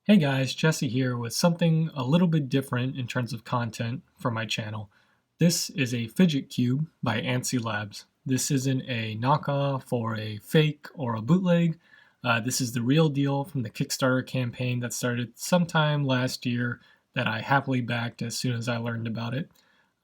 Hey guys, Jesse here with something a little bit different in terms of content for my channel. This is a Fidget Cube by Antsy Labs. This isn't a knockoff or a fake or a bootleg. This is the real deal from the Kickstarter campaign that started sometime last year that I happily backed as soon as I learned about it.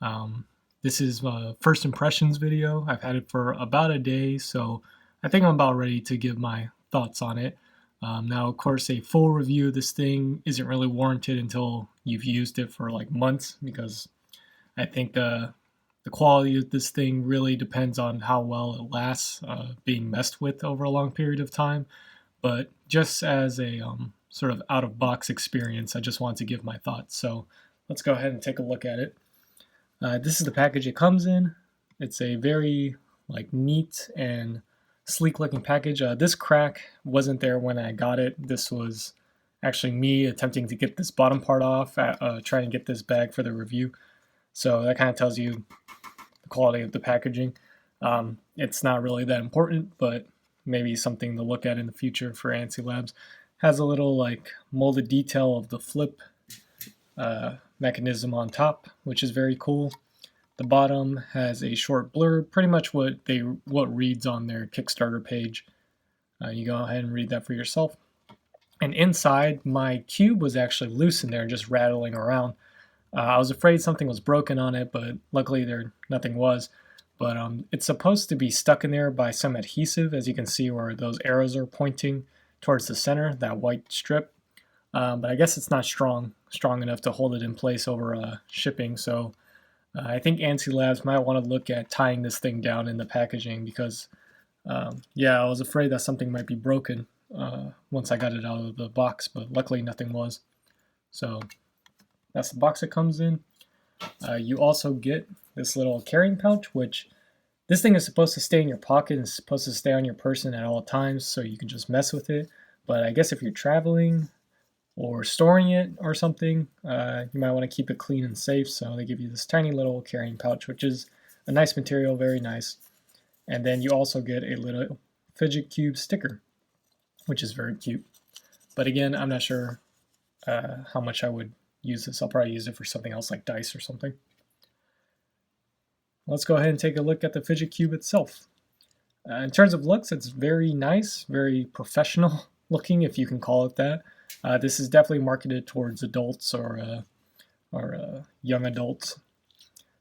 Um, this is my first impressions video. I've had it for about a day, so I think I'm about ready to give my thoughts on it. Now, of course, a full review of this thing isn't really warranted until you've used it for like months, because I think the quality of this thing really depends on how well it lasts being messed with over a long period of time. But just as a sort of out of box experience, I just wanted to give my thoughts. So let's go ahead and take a look at it. This is the package it comes in. It's a very like neat and sleek looking package. This crack wasn't there when I got it. This was actually me attempting to get this bottom part off, trying to get this bag for the review. So that kind of tells you the quality of the packaging. It's not really that important, but maybe something to look at in the future for Antsy Labs. Has a little like molded detail of the flip mechanism on top, which is very cool. The bottom has a short blurb, pretty much what reads on their Kickstarter page. You go ahead and read that for yourself. And inside, my cube was actually loose in there, just rattling around. I was afraid something was broken on it, but luckily nothing was. But it's supposed to be stuck in there by some adhesive, as you can see where those arrows are pointing towards the center, that white strip. But I guess it's not strong enough to hold it in place over shipping. So I think Antsy Labs might want to look at tying this thing down in the packaging because, yeah, I was afraid that something might be broken once I got it out of the box, but luckily nothing was. So that's the box it comes in. You also get this little carrying pouch, which this thing is supposed to stay in your pocket and supposed to stay on your person at all times so you can just mess with it. But I guess if you're traveling or storing it or something, you might want to keep it clean and safe. So they give you this tiny little carrying pouch, which is a nice material, very nice. And then you also get a little Fidget Cube sticker, which is very cute. But again, I'm not sure how much I would use this. I'll probably use it for something else like dice or something. Let's go ahead and take a look at the Fidget Cube itself. In terms of looks, it's very nice, very professional looking, if you can call it that. This is definitely marketed towards adults or young adults.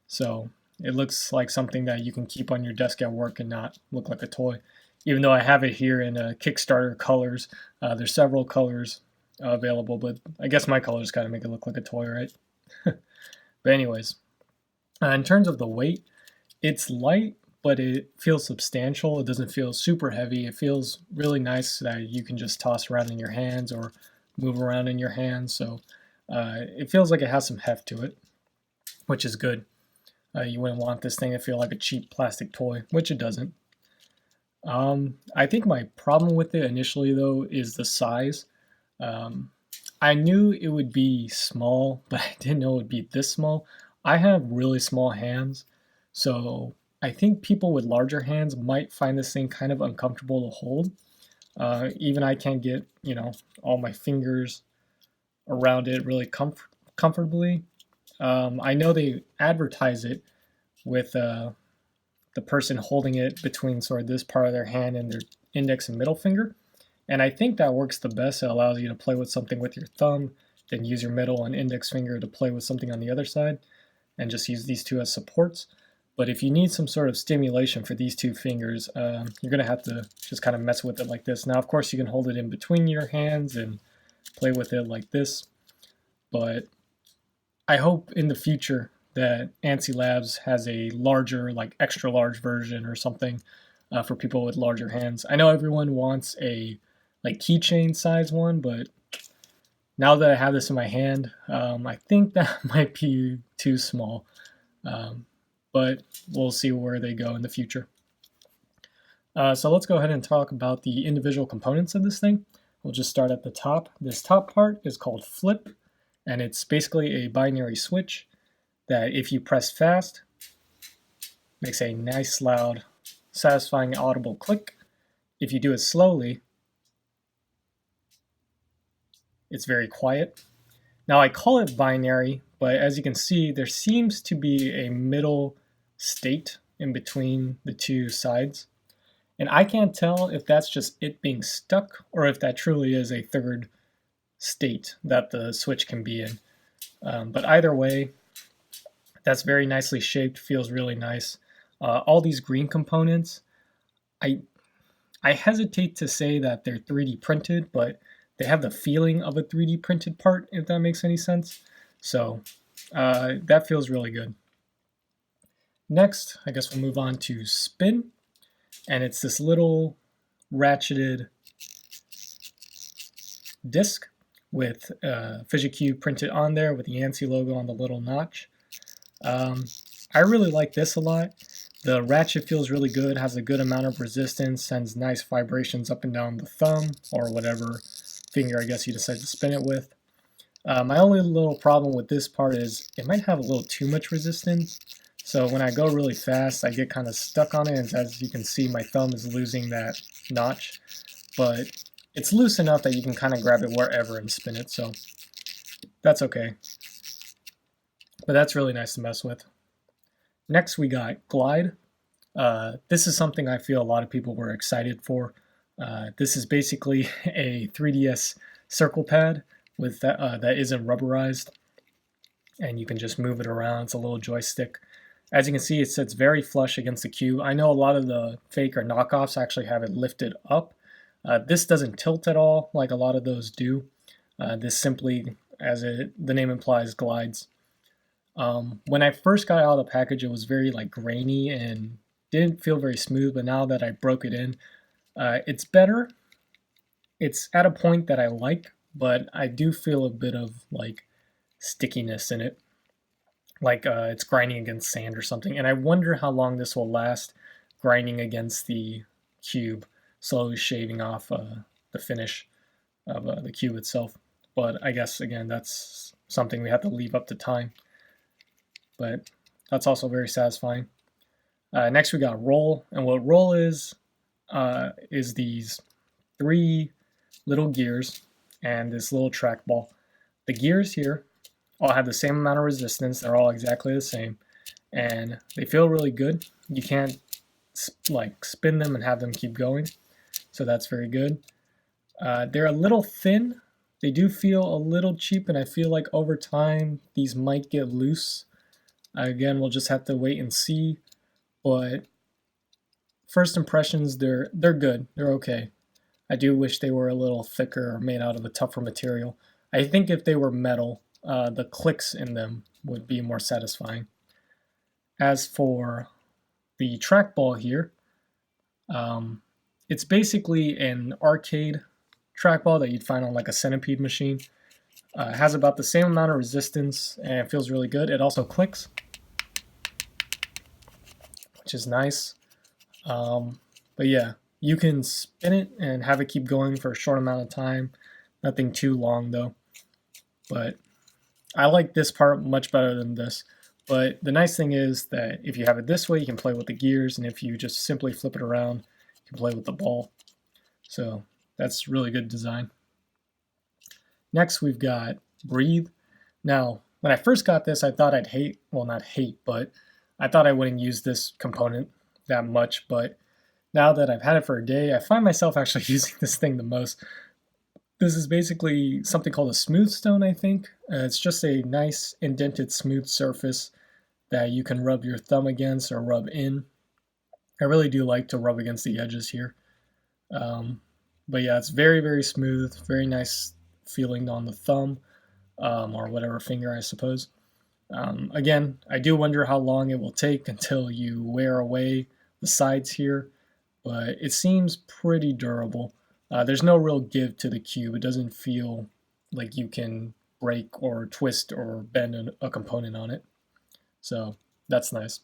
So it looks like something that you can keep on your desk at work and not look like a toy. Even though I have it here in Kickstarter colors, there's several colors available, but I guess my colors kind of make it look like a toy, right? But anyways, in terms of the weight, it's light, but it feels substantial. It doesn't feel super heavy. It feels really nice that you can just toss around in your hands or move around in your hands. So it feels like it has some heft to it, which is good. You wouldn't want this thing to feel like a cheap plastic toy, which it doesn't. I think my problem with it initially, though, is the size. I knew it would be small, but I didn't know it would be this small. I have really small hands, so I think people with larger hands might find this thing kind of uncomfortable to hold. Even I can't get, all my fingers around it really comfortably. I know they advertise it with the person holding it between sort of this part of their hand and their index and middle finger. And I think that works the best. It allows you to play with something with your thumb, then use your middle and index finger to play with something on the other side, and just use these two as supports. But if you need some sort of stimulation for these two fingers, you're going to have to just kind of mess with it like this. Now, of course, you can hold it in between your hands and play with it like this. But I hope in the future that Antsy Labs has a larger, like extra large version or something for people with larger hands. I know everyone wants a like keychain size one, but now that I have this in my hand, I think that might be too small. But we'll see where they go in the future. So let's go ahead and talk about the individual components of this thing. We'll just start at the top. This top part is called flip, and it's basically a binary switch that if you press fast, makes a nice, loud, satisfying, audible click. If you do it slowly, It's very quiet. Now I call it binary, but as you can see, there seems to be a middle state in between the two sides. And I can't tell if that's just it being stuck or if that truly is a third state that the switch can be in. But either way, that's very nicely shaped, feels really nice. All these green components, I I hesitate to say that they're 3D printed, but they have the feeling of a 3D printed part, if that makes any sense. So that feels really good. Next, I guess we'll move on to spin, and it's this little ratcheted disc with Fidget Cube printed on there with the Antsy logo on the little notch. I really like this a lot. The ratchet feels really good, has a good amount of resistance, sends nice vibrations up and down the thumb or whatever finger I guess you decide to spin it with. My only little problem with this part is it might have a little too much resistance. So when I go really fast, I get kind of stuck on it. And as you can see, my thumb is losing that notch. But it's loose enough that you can kind of grab it wherever and spin it. So that's okay. But that's really nice to mess with. Next we got Glide. This is something I feel a lot of people were excited for. This is basically a 3DS circle pad with that isn't rubberized, and you can just move it around. It's a little joystick. As you can see, it sits very flush against the cube. I know a lot of the fake or knockoffs actually have it lifted up. This doesn't tilt at all like a lot of those do. This simply, as the name implies, glides. When I first got out of the package, it was very like grainy and didn't feel very smooth, but now that I broke it in, it's better. It's at a point that I like, but I do feel a bit of like stickiness in it, like it's grinding against sand or something. And I wonder how long this will last, grinding against the cube, slowly shaving off the finish of the cube itself. But I guess again, that's something we have to leave up to time. But that's also very satisfying. Next we got roll, and what roll is these 3 little gears and this little trackball. The gears here all have the same amount of resistance. They're all exactly the same, and they feel really good. You can't like spin them and have them keep going, so that's very good. They're a little thin. They do feel a little cheap, and I feel like over time these might get loose. Again, we'll just have to wait and see, but first impressions, they're good. They're okay. I do wish they were a little thicker or made out of a tougher material. I think if they were metal, the clicks in them would be more satisfying. As for the trackball here, it's basically an arcade trackball that you'd find on like a centipede machine. It has about the same amount of resistance and it feels really good. It also clicks, which is nice. But yeah, you can spin it and have it keep going for a short amount of time. Nothing too long though. But I like this part much better than this. But the nice thing is that if you have it this way, you can play with the gears, and if you just simply flip it around, you can play with the ball. So that's really good design. Next, we've got Breathe. Now, when I first got this, I thought I'd hate, well, not hate, but I thought I wouldn't use this component that much. But now that I've had it for a day, I find myself actually using this thing the most. This is basically something called a smooth stone, I think. It's just a nice indented smooth surface that you can rub your thumb against or rub in. I really do like to rub against the edges here. But yeah, it's very, very smooth, very nice feeling on the thumb or whatever finger, I suppose. Again, I do wonder how long it will take until you wear away the sides here, but it seems pretty durable. There's no real give to the cube. It doesn't feel like you can break or twist or bend a component on it. So that's nice.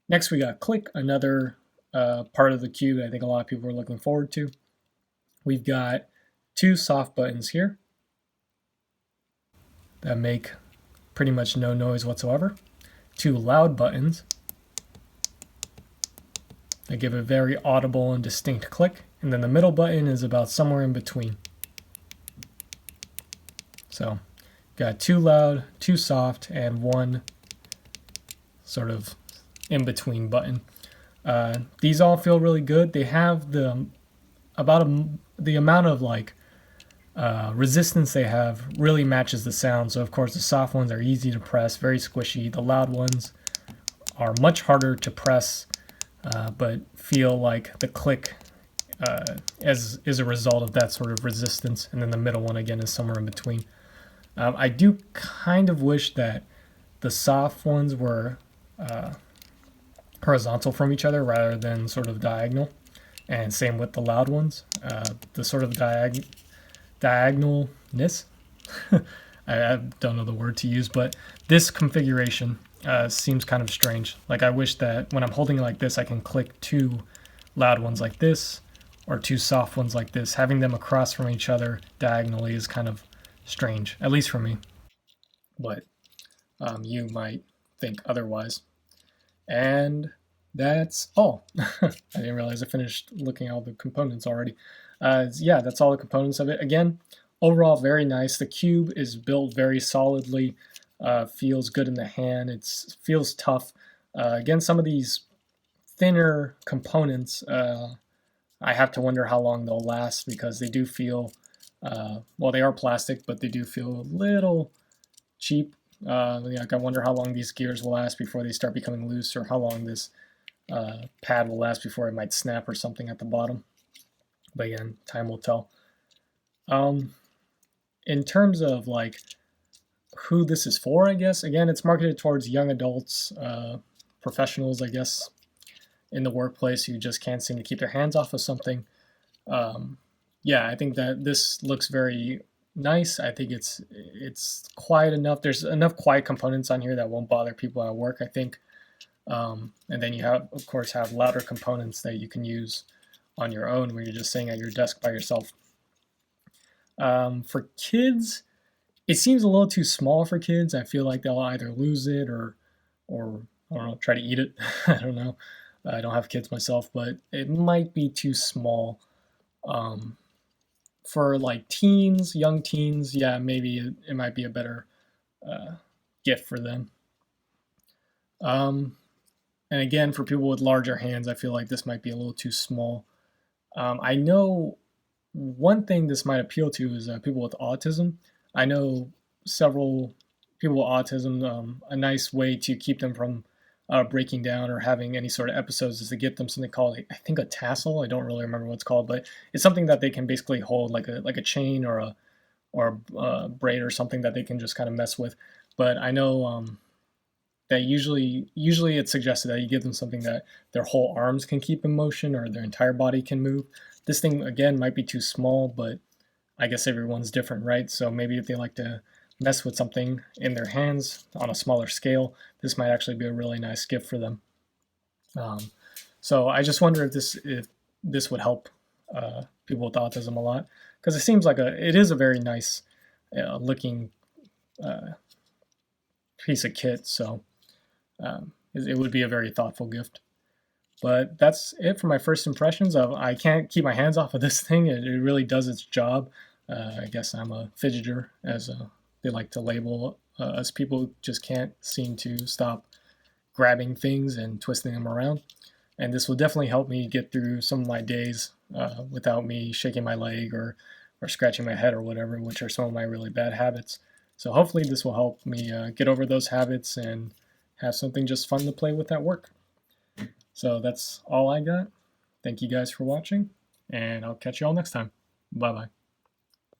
Next we got Click, another part of the cube that I think a lot of people are looking forward to. We've got 2 soft buttons here that make pretty much no noise whatsoever. 2 loud buttons that give a very audible and distinct click. And then the middle button is about somewhere in between. So got 2 loud, 2 soft, and 1 sort of in between button. These all feel really good. They have the the amount of like resistance they have really matches the sound. So of course the soft ones are easy to press, very squishy. The loud ones are much harder to press, but feel like the click as is a result of that sort of resistance. And then the middle one again is somewhere in between. I do kind of wish that the soft ones were horizontal from each other rather than sort of diagonal, and same with the loud ones. The sort of diagonalness I don't know the word to use, but this configuration seems kind of strange. Like I wish that when I'm holding it like this, I can click 2 loud ones like this or 2 soft ones like this. Having them across from each other diagonally is kind of strange, at least for me, but you might think otherwise. And that's all. I didn't realize I finished looking at all the components already. Yeah, that's all the components of it. Again, overall very nice. The cube is built very solidly, feels good in the hand. It feels tough. Again, some of these thinner components, I have to wonder how long they'll last, because they do feel, well, they are plastic, but they do feel a little cheap. Like I wonder how long these gears will last before they start becoming loose, or how long this pad will last before it might snap or something at the bottom. But again, time will tell. In terms of like who this is for, I guess, again, it's marketed towards young adults, professionals, I guess, in the workplace who just can't seem to keep their hands off of something. Yeah, I think that this looks very nice. I think it's quiet enough. There's enough quiet components on here that won't bother people at work, I think. And then you have, of course, have louder components that you can use on your own when you're just sitting at your desk by yourself. For kids, it seems a little too small for kids. I feel like they'll either lose it or I don't know, try to eat it. I don't know. I don't have kids myself, but it might be too small. For like teens, young teens, yeah, maybe it might be a better gift for them. And again, for people with larger hands, I feel like this might be a little too small. I know one thing this might appeal to is people with autism. I know several people with autism, a nice way to keep them from breaking down or having any sort of episodes is to get them something called, I think, a tassel. I don't really remember what it's called, but it's something that they can basically hold like a chain or a braid or something that they can just kind of mess with. But I know that usually it's suggested that you give them something that their whole arms can keep in motion or their entire body can move. This thing, again, might be too small, but I guess everyone's different, right? So maybe if they like to mess with something in their hands on a smaller scale, this might actually be a really nice gift for them. So I just wonder if this would help people with autism a lot, because it seems like it is a very nice looking piece of kit. So it would be a very thoughtful gift. But that's it for my first impressions of. I can't keep my hands off of this thing. It really does its job. I guess I'm a fidgeter, as they like to label us. People just can't seem to stop grabbing things and twisting them around. And this will definitely help me get through some of my days without me shaking my leg or scratching my head or whatever, which are some of my really bad habits. So hopefully this will help me get over those habits and have something just fun to play with at work. So that's all I got. Thank you guys for watching, and I'll catch you all next time. Bye-bye.